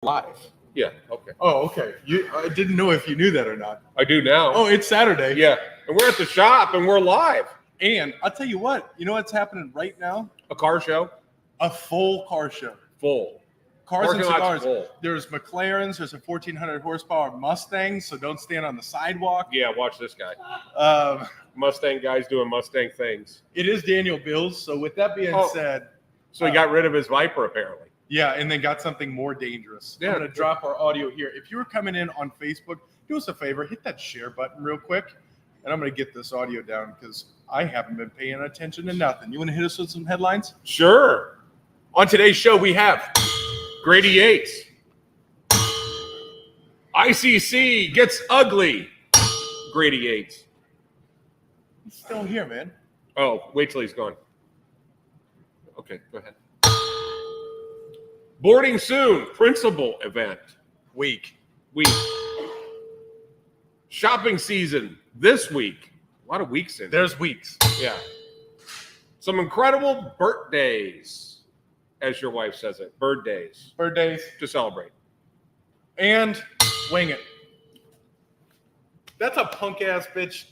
live. Yeah, okay. Oh, okay. I didn't know if you knew that or not. I do now. Oh, it's Saturday. Yeah, and we're at the shop and we're live. And I'll tell you what. You know what's happening right now? A car show? A full car show. Full. Cars Parking and lot's cigars. full. There's McLarens. There's a 1,400 horsepower Mustang, so don't stand on the sidewalk. Yeah, watch this guy. Mustang guys doing Mustang things. It is Daniel Bills. So with that being said. So he got rid of his Viper, apparently. Yeah, and then got something more dangerous. Yeah. I'm going to drop our audio here. If you were coming in on Facebook, do us a favor, hit that share button real quick, and I'm going to get this audio down because I haven't been paying attention to nothing. You want to hit us with some headlines? Sure. On today's show, we have Grady Yates. ICC gets ugly. Grady Yates. He's still here, man. Oh, wait till he's gone. Okay, go ahead. Boarding soon. Principal event. Week. Shopping season this week. A lot of weeks in. There's weeks. Yeah. Some incredible birthdays, as your wife says it. Birthdays. Birthdays. To celebrate. And wing it. That's a punk ass bitch.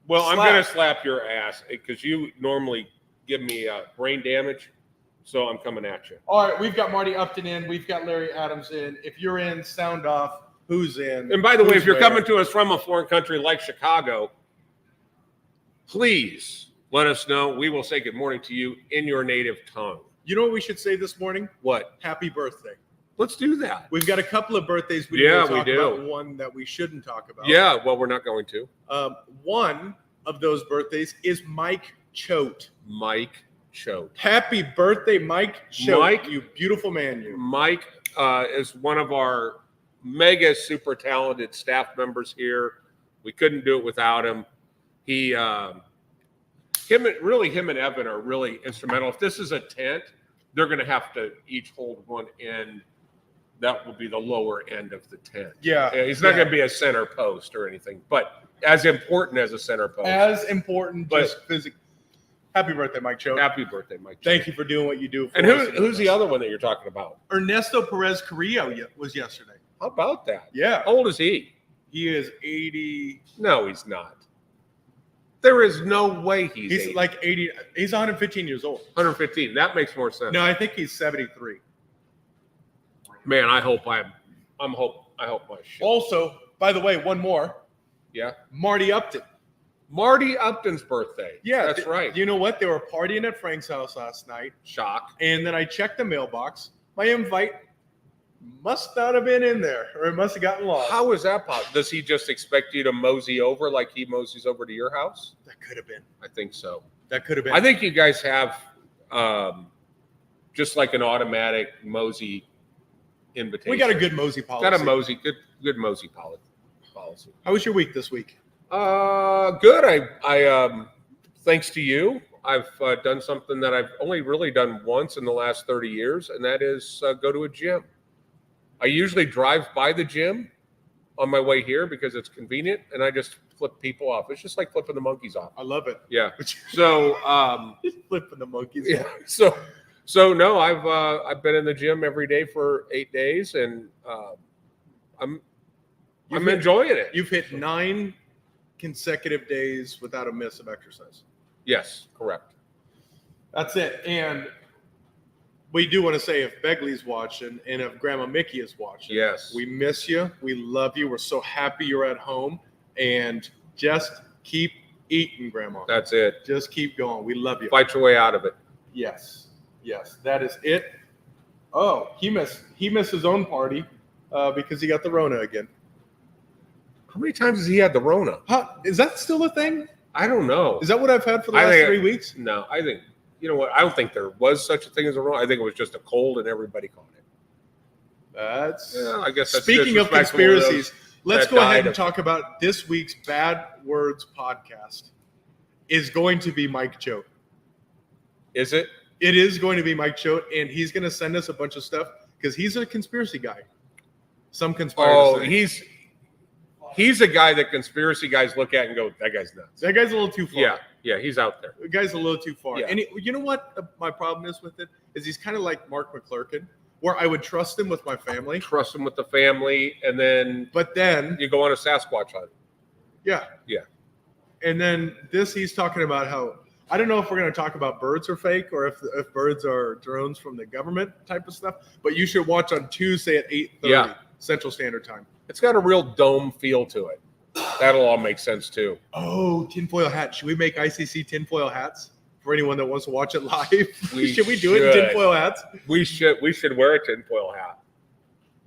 Well, I'm going to slap your ass because you normally give me brain damage. So I'm coming at you. All right, we've got Marty Upton in. We've got Larry Adams in. If you're in, sound off. Who's in? And by the way, if you're coming to us from a foreign country like Chicago, please let us know. We will say good morning to you in your native tongue. You know what we should say this morning? What? Happy birthday. Let's do that. We've got a couple of birthdays we do. about. One that we shouldn't talk about. Yeah, well, we're not going to. One of those birthdays is Mike Choate. Mike Choate. Happy birthday, Mike Choate. Mike, you beautiful man, you. Mike is one of our mega super talented staff members here. We couldn't do it without him. Him and Evan are really instrumental. If this is a tent, they're going to have to each hold one end. That will be the lower end of the tent. Yeah. He's not going to be a center post or anything, but as important as a center post. As important, just physically. Happy birthday, Mike Choate. Happy birthday, Mike Choate. Thank you for doing what you do. And who's the other one that you're talking about? Ernesto Perez Carrillo was yesterday. How about that? Yeah. How old is he? He is 80. No, he's not. There is no way he's 80. Like 80. He's 115 years old. 115. That makes more sense. No, I think he's 73. Man, I hope my shit. Also, by the way, one more. Yeah. Marty Upton. Marty Upton's birthday. Yeah, that's right. You know what? They were partying at Frank's house last night. Shock. And then I checked the mailbox. My invite must not have been in there, or it must have gotten lost. How is that possible? Does he just expect you to mosey over like he moseys over to your house? That could have been. I think so. That could have been. I think you guys have just like an automatic mosey invitation. We got a good mosey policy. Got a mosey, good mosey policy. How was your week this week? Good. I thanks to you, I've done something that I've only really done once in the last 30 years, and that is go to a gym. I usually drive by the gym on my way here because it's convenient, and I just flip people off. It's just like flipping the monkeys off. I love it. Yeah. So flipping the monkeys yeah. off. So no, I've been in the gym every day for 8 days, and I'm enjoying it. You've hit 9 consecutive days without a miss of exercise. Yes, correct. That's it. And we do want to say, if Begley's watching and if Grandma Mickey is watching, yes, we miss you. We love you. We're so happy you're at home. And just keep eating, Grandma. That's it. Just keep going. We love you. Fight your way out of it. Yes. That is it. Oh, he missed his own party because he got the Rona again. How many times has he had the Rona? Is that still a thing? I don't know. Is that what I've had for the last 3 weeks? No, I think, you know what? I don't think there was such a thing as a Rona. I think it was just a cold and everybody caught it. I guess that's speaking of conspiracies. Let's go ahead and talk about this week's Bad Words podcast. Is going to be Mike Choate. Is it? It is going to be Mike Choate, and he's going to send us a bunch of stuff because he's a conspiracy guy. Some conspiracy. He's a guy that conspiracy guys look at and go, that guy's nuts. That guy's a little too far. Yeah, he's out there. The guy's a little too far. Yeah. And you know what my problem is with it? Is he's kind of like Mark McClurkin, where I would trust him with my family. Trust him with the family, and then you go on a Sasquatch hunt. Yeah. Yeah. And then he's talking about how, I don't know if we're going to talk about birds are fake or if birds are drones from the government type of stuff, but you should watch on Tuesday at 8:30 Central Standard Time. It's got a real dome feel to it. That'll all make sense too. Oh, tinfoil hat. Should we make ICC tinfoil hats for anyone that wants to watch it live? Should we do it in tinfoil hats? We should wear a tinfoil hat.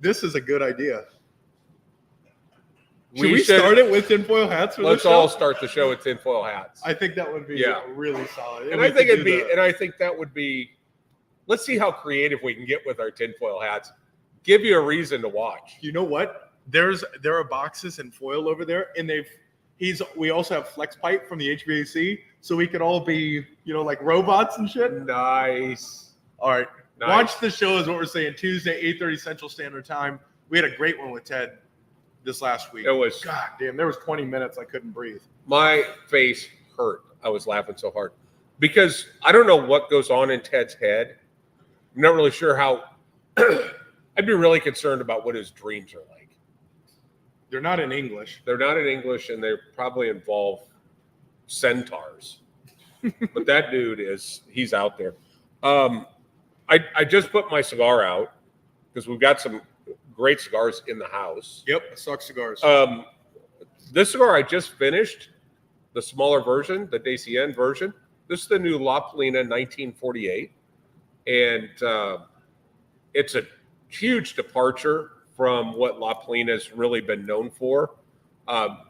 This is a good idea. Should we start it with tinfoil hats? Let's all start the show with tinfoil hats. I think that would be really solid. And I think that would be. Let's see how creative we can get with our tinfoil hats. Give you a reason to watch. You know what? There are boxes and foil over there, and we also have flex pipe from the HVAC, so we could all be like robots and shit. Nice. All right. Nice. Watch the show is what we're saying. Tuesday, 8:30 Central Standard Time. We had a great one with Ted this last week. It was, God damn, there was 20 minutes I couldn't breathe. My face hurt. I was laughing so hard because I don't know what goes on in Ted's head. I'm not really sure how. I'd be really concerned about what his dreams are like. They're not in English. They're not in English, and they probably involve centaurs. But that dude he's out there. I just put my cigar out because we've got some great cigars in the house. Yep, Suck Cigars. This cigar I just finished, the smaller version, the Dacienne version. This is the new La Polina 1948, and it's a huge departure from what La Polina has really been known for,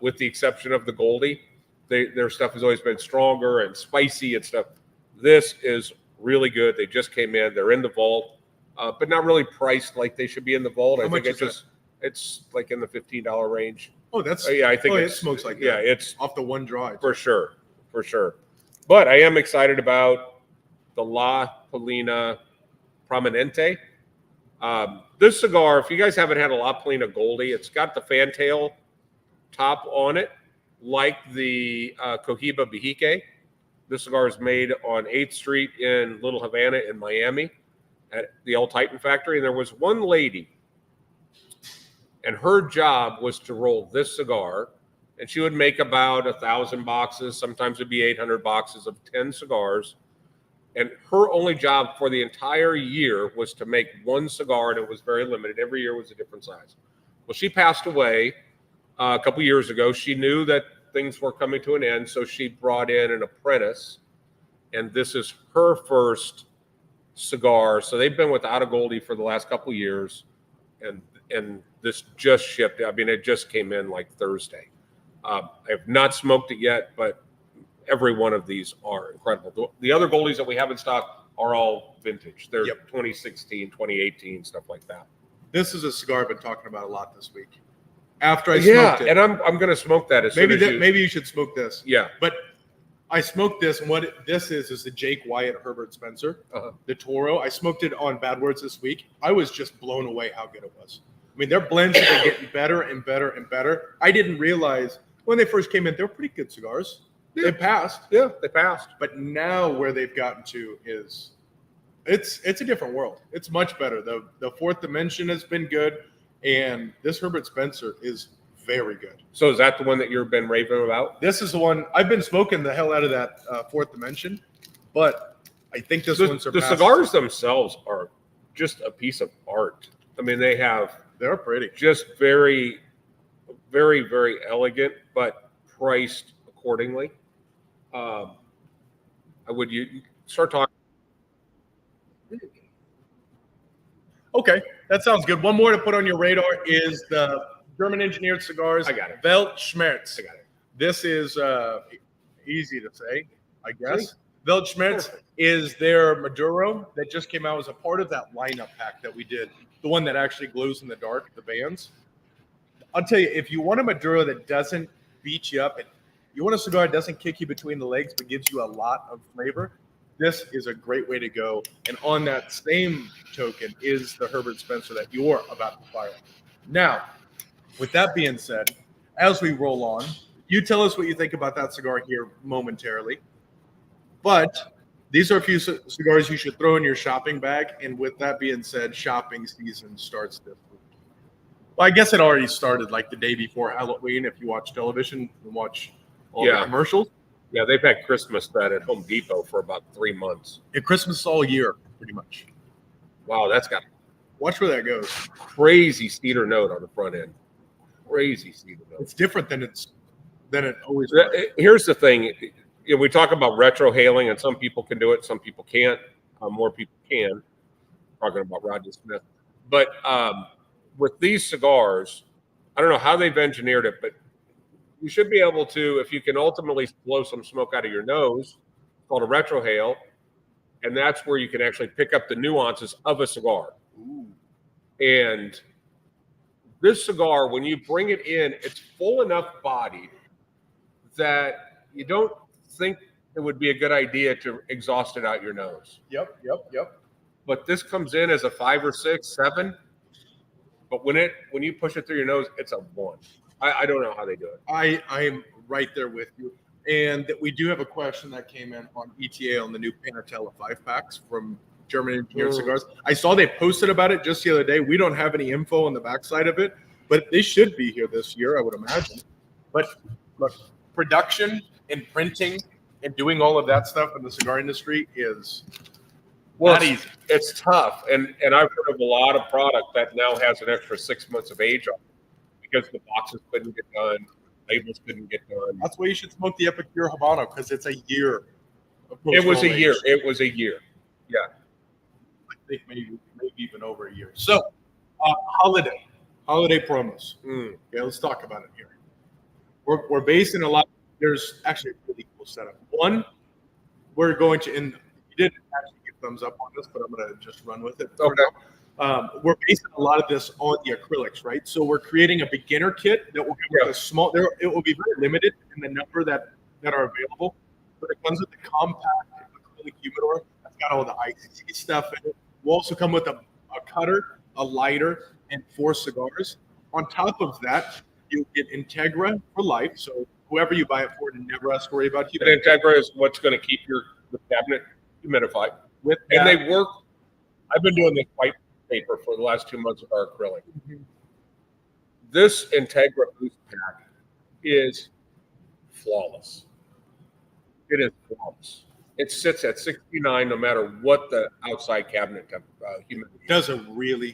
with the exception of the Goldie. Their stuff has always been stronger and spicy and stuff. This is really good. They just came in. They're in the vault. But not really priced like they should be in the vault. I think it's like in the $15 range. Oh, that's I think it smokes like that. Yeah, it's off the one draw for sure. But I am excited about the La Polina Prominente. This cigar, if you guys haven't had a La Polina Goldie, it's got the fantail top on it, like the Cohiba Bijique. This cigar is made on 8th Street in Little Havana in Miami, at the El Titan factory. And there was one lady, and her job was to roll this cigar, and she would make about 1,000 boxes. Sometimes it'd be 800 boxes of 10 cigars. And her only job for the entire year was to make one cigar, and it was very limited. Every year was a different size. Well, she passed away a couple years ago. She knew that things were coming to an end, so she brought in an apprentice, and this is her first cigar. So they've been without a Goldie for the last couple of years, and this just shipped. I mean, it just came in like Thursday. I have not smoked it yet, but every one of these are incredible. The other Goldies that we have in stock are all vintage. They're 2016, 2018, stuff like that. This is a cigar I've been talking about a lot this week. After I smoked it. And I'm going to smoke that as maybe soon as maybe you should smoke this. Yeah. But I smoked this, and this is the Jake Wyatt Herbert Spencer, the Toro. I smoked it on Bad Words this week. I was just blown away how good it was. I mean, their blends have been getting better and better and better. I didn't realize when they first came in, they were pretty good cigars. Yeah. They passed. Yeah, they passed. But now where they've gotten to is it's a different world. It's much better. The Fourth Dimension has been good, and this Herbert Spencer is very good. So is that the one that you've been raving about? This is the one. I've been smoking the hell out of that Fourth Dimension, but I think this one surpasses. The cigars themselves are just a piece of art. I mean, they're pretty. Just very, very, very elegant, but priced accordingly. You start talking. Okay, that sounds good. One more to put on your radar is the German engineered cigars. I got it. Weltschmerz. I got it. This is easy to say, I guess. Weltschmerz is their Maduro that just came out as a part of that lineup pack that we did. The one that actually glows in the dark, the bands. I'll tell you, if you want a Maduro that doesn't beat you up, and you want a cigar that doesn't kick you between the legs but gives you a lot of flavor, this is a great way to go. And on that same token is the Herbert Spencer that you're about to fire. Now, with that being said, as we roll on, you tell us what you think about that cigar here momentarily. But These are a few cigars you should throw in your shopping bag. And with that being said, shopping season starts this week. Well, I guess it already started like the day before Halloween. If you watch television and watch all the commercials. Yeah, they've had Christmas that at Home Depot for about 3 months. And Christmas all year, pretty much. Wow, that's got watch where that goes. Crazy cedar note on the front end. Crazy cedar note. It's different than it always was. Here's the thing. We talk about retrohaling, and some people can do it, some people can't. More people can. Talking about Rodney Smith. But with these cigars, I don't know how they've engineered it, but you should be able to, if you can ultimately blow some smoke out of your nose, it's called a retrohale, and that's where you can actually pick up the nuances of a cigar. Ooh. And this cigar, when you bring it in, it's full enough bodied that you don't think it would be a good idea to exhaust it out your nose. Yep. But this comes in as a 5 or 6, 7. But when you push it through your nose, it's a 1. I don't know how they do it. I am right there with you. And we do have a question that came in on ETA on the new Panatella 5-packs from German Engineered Cigars. I saw they posted about it just the other day. We don't have any info on the backside of it, but they should be here this year, I would imagine. But look, production and printing and doing all of that stuff in the cigar industry is not easy. It's tough. And I've heard of a lot of product that now has an extra 6 months of age on it because the boxes couldn't get done, labels couldn't get done. That's why you should smoke the Epicure Habano, because it's a year. It was a year. It was a year. Yeah. I think maybe even over a year. So, holiday promos. Okay, let's talk about it here. We're basing a lot. There's actually a really cool setup. One, we're going to, and you didn't actually give thumbs up on this, but I'm going to just run with it. Okay. We're basing a lot of this on the acrylics, right? So we're creating a beginner kit that will come with a small. It will be very limited in the number that are available, but it comes with the compact acrylic humidor that's got all the ICC stuff in it. We'll also come with a cutter, a lighter, and 4 cigars. On top of that, you get Integra for life. So whoever you buy it for never has to worry about humidity. And Integra is what's going to keep the cabinet humidified. And they work. I've been doing this white paper for the last 2 months with our acrylic. Mm-hmm. This Integra Boost Pack is flawless. It is flawless. It sits at 69 no matter what the outside cabinet humidity. It does a really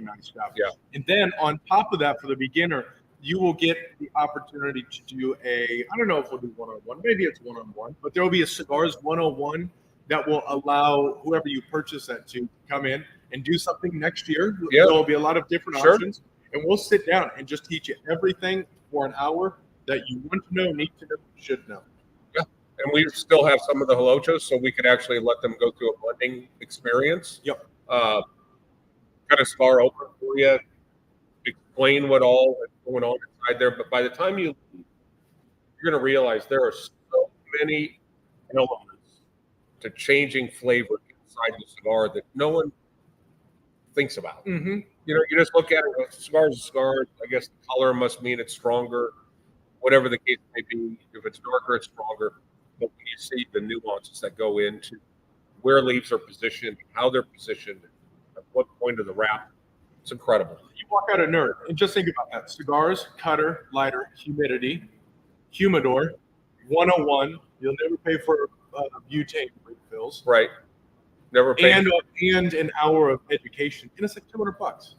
nice job. Yeah. And then on top of that, for the beginner, you will get the opportunity to do I don't know if we'll do one-on-one, maybe it's one-on-one, but there will be a Cigars 101 that will allow whoever you purchase that to come in and do something next year. Yep. There will be a lot of different options, and we'll sit down and just teach you everything for an hour that you want to know, need to know, should know. Yeah, and we still have some of the holochos, so we could actually let them go through a blending experience. Yep. Kind of cigar open for you, explain what all is going on inside there. But by the time you leave, you're going to realize there are so many elements to changing flavor inside the cigar that no one thinks about. Mm-hmm. You just look at it. Cigar is a cigar. I guess the color must mean it's stronger, whatever the case may be. If it's darker, it's stronger. But when you see the nuances that go into where leaves are positioned, how they're positioned, at what point of the wrap, it's incredible. You walk out a nerd and just think about that: cigars, cutter, lighter, humidity, humidor, 101. You'll never pay for butane refills. Right. Never pay. And an hour of education. And it's like $200.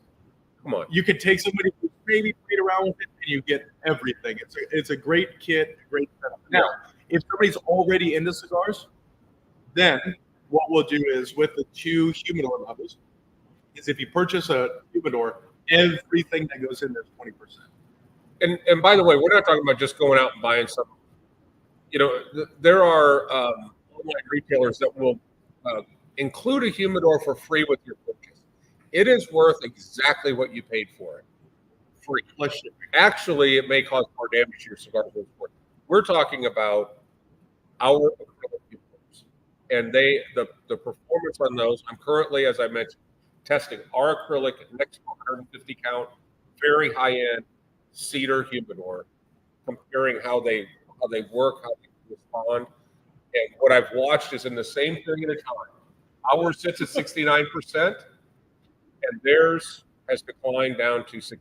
Come on. You could take somebody who's maybe played around with it and you get everything. It's a great kit, a great setup. Now, if somebody's already into cigars, then what we'll do is with the 2 humidor levels, is if you purchase a humidor, everything that goes in there is 20%. And by the way, we're not talking about just going out and buying something. There are online retailers that will include a humidor for free with your purchase. It is worth exactly what you paid for it. Free. Actually, it may cause more damage to your cigar than it's worth. We're talking about our acrylic humidors, and the performance on those. I'm currently, as I mentioned, testing our acrylic next 150 count, very high end cedar humidor, comparing how they work, how they respond. And what I've watched is in the same period of time, ours sits at 69%, and theirs has declined down to 61%.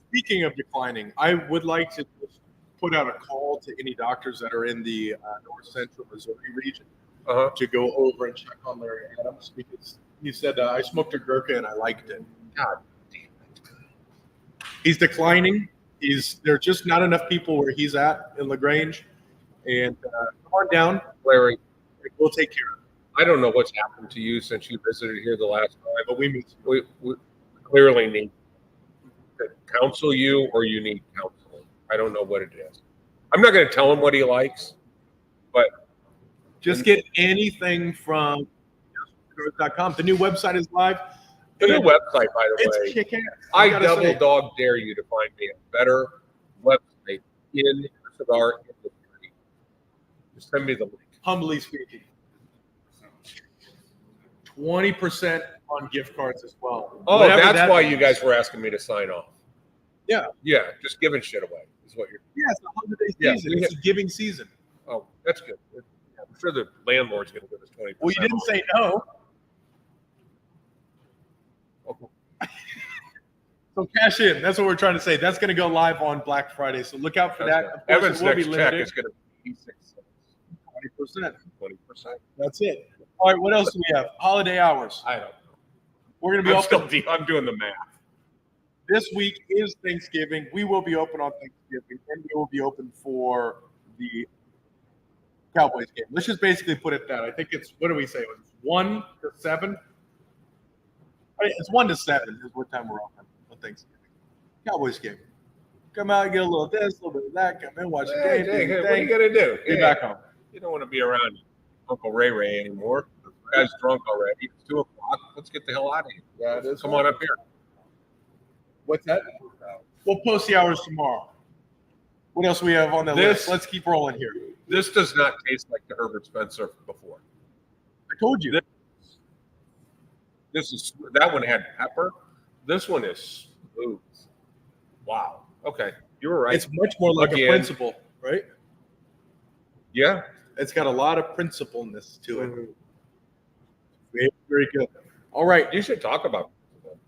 Speaking of declining, I would like to just put out a call to any doctors that are in the north central Missouri region to go over and check on Larry Adams, because he said, I smoked a Gurkha and I liked it. God damn it. He's declining. There's just not enough people where he's at in LaGrange. And come on down, Larry. We'll take care of it. I don't know what's happened to you since you visited here the last time, but we clearly need to counsel you, or you need counseling. I don't know what it is. I'm not going to tell him what he likes, but just get anything from cigars.com. The new website is live. The new website, by the way, kick-ass. I double dog dare you to find me a better website in the cigar industry. Just send me the link. Humbly speaking, 20% on gift cards as well. Oh, that's why you guys were asking me to sign off. Yeah. Yeah, just giving shit away is what you're. Yeah, it's the holiday season. It's a giving season. Oh, that's good. I'm sure the landlord's going to give us 20%. Well, you didn't say no. Okay. So cash in. That's what we're trying to say. That's going to go live on Black Friday. So look out for that. Right. Evan's next check is going to be 20%. 20%. That's it. All right, what else do we have? Holiday hours. I don't know. We're going to be open. I'm doing the math. This week is Thanksgiving. We will be open on Thanksgiving, and we will be open for the Cowboys game. Let's just basically put it that. I think it's, what do we say? It's 1 to 7? It's 1 to 7 is what time we're open on Thanksgiving. Cowboys game. Come out, get a little this, a little bit of that. Come in, watch the game. Hey, what are you going to do? Be back home. You don't want to be around Uncle Ray Ray anymore. The guy's drunk already. It's 2 o'clock. Let's get the hell out of here. Yeah, it is. Come on up here. What's that? We'll post the hours tomorrow. What else do we have on the list? Let's keep rolling here. This does not taste like the Herbert Spencer before. I told you. This is, that one had pepper. This one is smooth. Wow. Okay. You were right. It's much more like a principle, right? Yeah. It's got a lot of principleness to it. Very, very good. All right. You should talk about principle.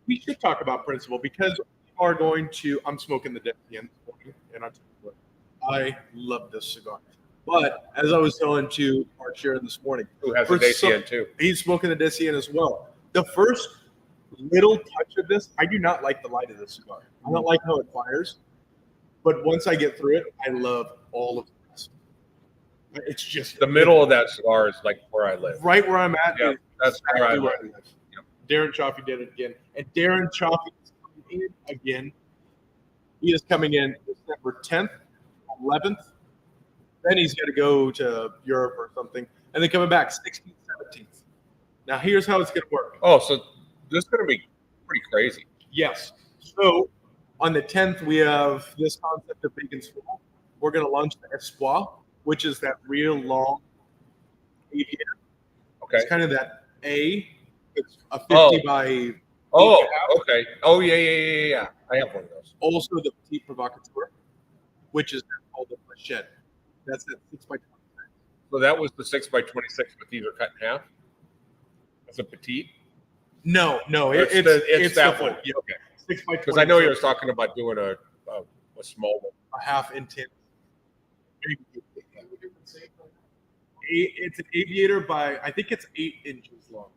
We should talk about principle because we are going to, I'm smoking the Dacian this morning, and I'll tell you what, I love this cigar. But as I was telling to Mark Sharon this morning, who has a Dacian too, he's smoking the Dacian as well. The first little touch of this, I do not like the light of this cigar. I don't like how it fires. But once I get through it, I love all of the rest. It's just the middle of that cigar is like where I live. Right where I'm at. Yeah, that's where I live. Yep. Darren Chaffee did it again. And Darren Chaffee is coming in again. He is coming in December 10th, 11th. Then he's going to go to Europe or something. And then coming back 16th, 17th. Now, here's how it's going to work. Oh, so this is going to be pretty crazy. Yes. So on the 10th, we have this concept of bacon swirl. We're going to launch the Espoir, which is that real long aviator. Okay. It's kind of that A. It's a 50 by. Oh, okay. Oh, yeah. I have one of those. Also, the Petite Provocateur, which is called the Machette. That's that 6 by 26. So that was the 6 by 26, but these are cut in half. It's a petite. No, it's that one. Yeah. Okay. 6 by 26. Because I know you were talking about doing a small one. A half intense. It's an aviator by, I think it's 8 inches long.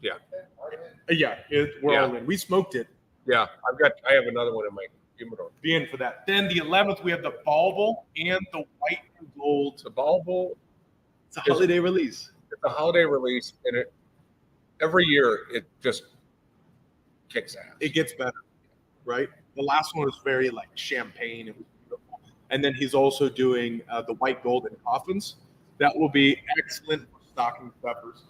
Yeah. Yeah, we're all in. We smoked it. Yeah, I have another one in my humidor. Be in for that. Then the 11th, we have the Bulbul and the white and gold. The Bulbul. It's a holiday release. It's a holiday release, and every year it just kicks ass. It gets better, right? The last one was very like champagne. It was beautiful. And then he's also doing the white gold in coffins. That will be excellent for stocking stuffers.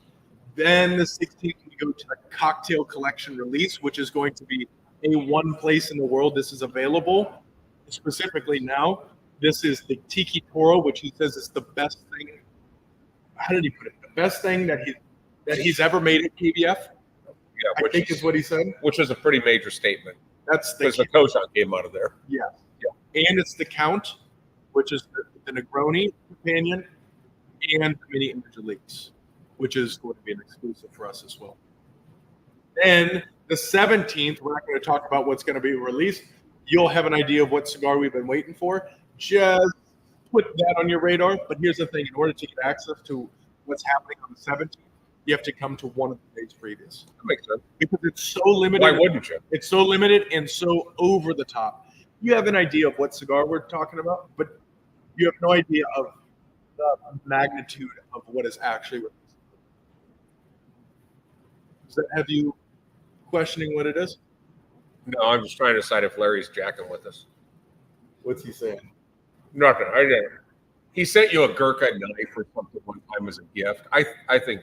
Then the 16th, we go to the cocktail collection release, which is going to be a one place in the world this is available. Specifically now, this is the Tiki Toro, which he says is the best thing. How did he put it? The best thing that he's ever made at KBF. Yeah, I think is what he said. Which is a pretty major statement. That's because the Cochon came out of there. Yeah. And it's the Count, which is the Negroni companion. and the mini image leaks, which is going to be an exclusive for us as well. Then the 17th, we're not going to talk about what's going to be released. You'll have an idea of what cigar we've been waiting for. Just put that on your radar. But here's the thing: in order to get access to what's happening on the 17th, you have to come to one of the days previous. That makes sense. Because it's so limited. Why wouldn't you? It's so limited and so over the top. You have an idea of what cigar we're talking about, but you have no idea of the magnitude of what is actually released. Does that have you questioning what it is? No, I'm just trying to decide if Larry's jacking with us. What's he saying? Nothing. I didn't. He sent you a Gurkha knife or something one time as a gift. I think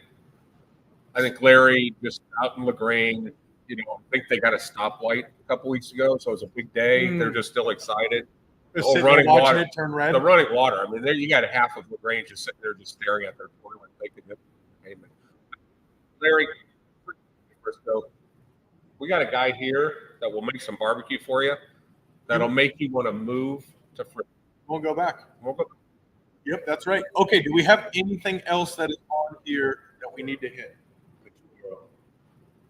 Larry just out in LaGrange, I think they got a stoplight a couple weeks ago, so it was a big day. They're just still excited. Just running water. It turn red. The running water. I mean, there you got half of LaGrange just sitting there just staring at their toilet, making it payment. Larry, Frisco, we got a guy here that will make some barbecue for you that'll make you want to move to Frisco. We'll go back. We'll go back. Yep, that's right. Okay, do we have anything else that is on here that we need to hit?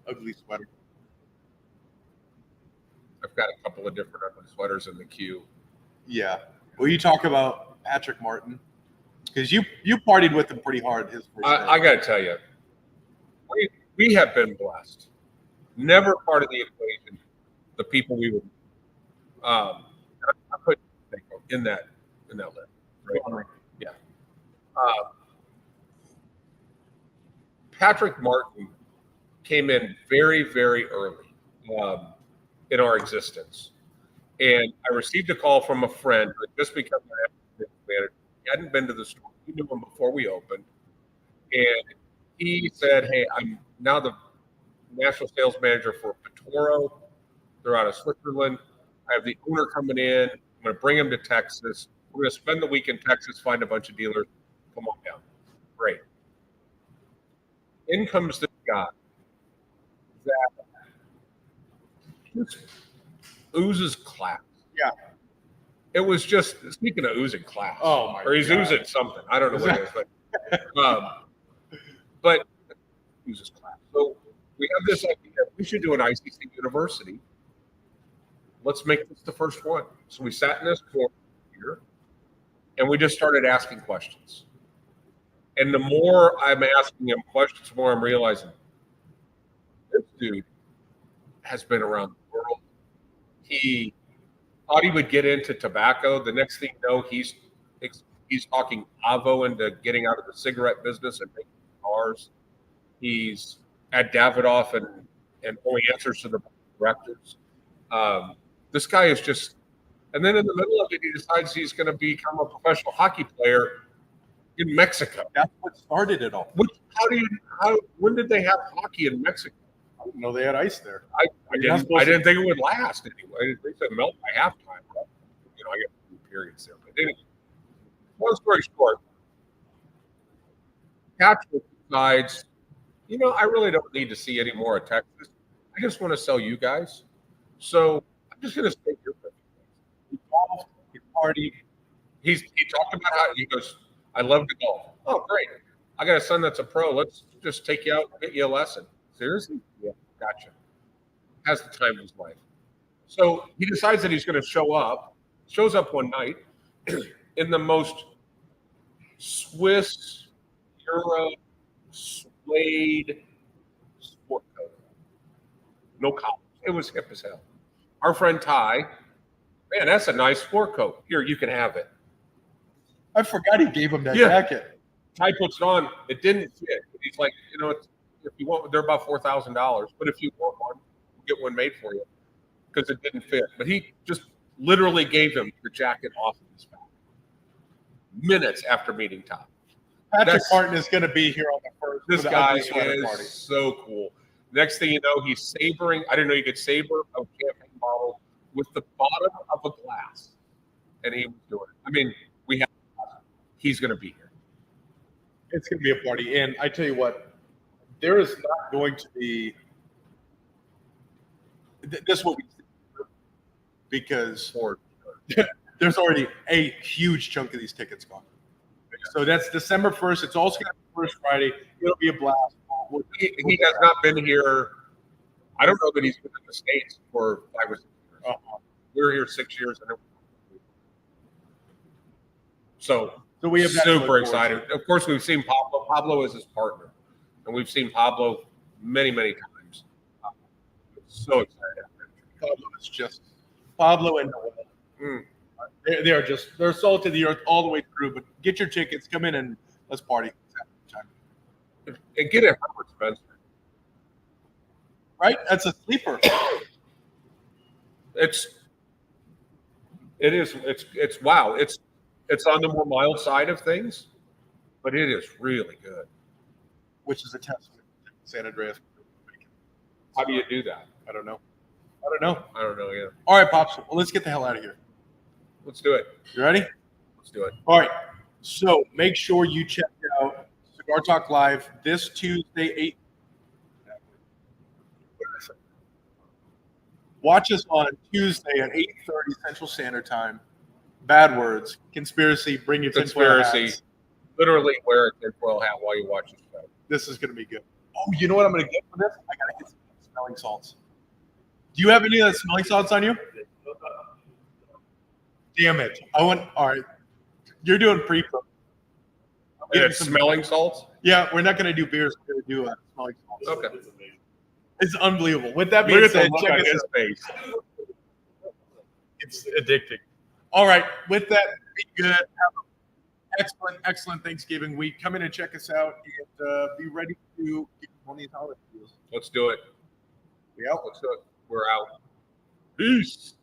Ugly sweater. I've got a couple of different ugly sweaters in the queue. Yeah. Well, you talk about Patrick Martin because you partied with him pretty hard his first day. I got to tell you, we have been blessed. Never part of the equation. The people we would, I put in that list. Right? Yeah. Patrick Martin came in very, very early in our existence. And I received a call from a friend who had just become an manager. He hadn't been to the store. We knew him before we opened. And he said, hey, I'm now the national sales manager for Petoro. They're out of Switzerland. I have the owner coming in. I'm going to bring him to Texas. We're going to spend the week in Texas, find a bunch of dealers. Come on down. Great. In comes this guy that just oozes class. Yeah. It was just, speaking of oozing class. Oh, my Or he's God. oozing something. I don't know what it is. But oozes class. So we have this idea. We should do an ICC university. Let's make this the first one. So we sat in this corner here, and we just started asking questions. And the more I'm asking him questions, the more I'm realizing this dude has been around the world. He thought he would get into tobacco. The next thing you know, he's talking Avo into getting out of the cigarette business and making cars. He's at Davidoff and only answers to the directors. This guy is just, and then in the middle of it, he decides he's going to become a professional hockey player in Mexico. That's what started it all. When did they have hockey in Mexico? I didn't know they had ice there. I didn't think it would last anyway. They said melt by halftime. But, I get periods there. But anyway, long story short, Patrick decides, I really don't need to see any more of Texas. I just want to sell you guys. So I'm just going to stay here for a few days. He golfed, he partied. He talked about how he goes, I love to golf. Oh, great. I got a son that's a pro. Let's just take you out and get you a lesson. Seriously? Yeah, gotcha. Has the time of his life. So he decides that he's going to shows up one night in the most Swiss, Euro, suede sport coat. No collars. It was hip as hell. Our friend Ty, man, that's a nice sport coat. Here, you can have it. I forgot he gave him that jacket. Ty puts it on. It didn't fit. He's like, if you want, they're about $4,000. But if you want one, we'll get one made for you because it didn't fit. But he just literally gave him the jacket off of his back minutes after meeting Ty. Patrick Martin is going to be here on the first. This guy is so cool. Next thing you know, he's savoring. I didn't know you could savor a champagne bottle with the bottom of a glass, and he was doing it. I mean, he's going to be here. It's going to be a party. And I tell you what, there is not going to be this is what we see because there's already a huge chunk of these tickets gone. A So that's December 1st. It's also going to be first Friday. It'll be a blast. He has not been here. I don't know that he's been in the States for 5 or 6 years. We were here 6 years. So we have super excited. Of course, we've seen Pablo. Pablo is his partner. And we've seen Pablo many, many times. So excited. Pablo and Noel. They're salt of the earth all the way through. But get your tickets, come in and let's party. And get it, Herbert Spencer. Right? That's a sleeper. It's wow. It's on the more mild side of things, but it is really good. Which is a testament to San Andreas. How do you do that? I don't know. Yeah. All right, Pops. Well, let's get the hell out of here. Let's do it. You ready? Let's do it. All right. So make sure you check out Cigar Talk Live this Tuesday, 8. Watch us on Tuesday at 8:30 Central Standard Time. Bad words. Conspiracy. Bring your tinfoil hats. Literally wear a tinfoil hat while you watch the show. This is going to be good. Oh, you know what I'm going to get for this? I got to get some smelling salts. Do you have any of that smelling salts on you? Damn it. All right. You're doing pre-pro. It's smelling salts? Yeah, we're not going to do beers. We're going to do smelling salts. Okay. It's unbelievable. With that being said, check us out. Face. It's addicting. All right. With that, be good. Have an excellent Thanksgiving week. Come in and check us out and be ready to get on these holiday deals. Let's do it. We out. Let's do it. We're out. Peace.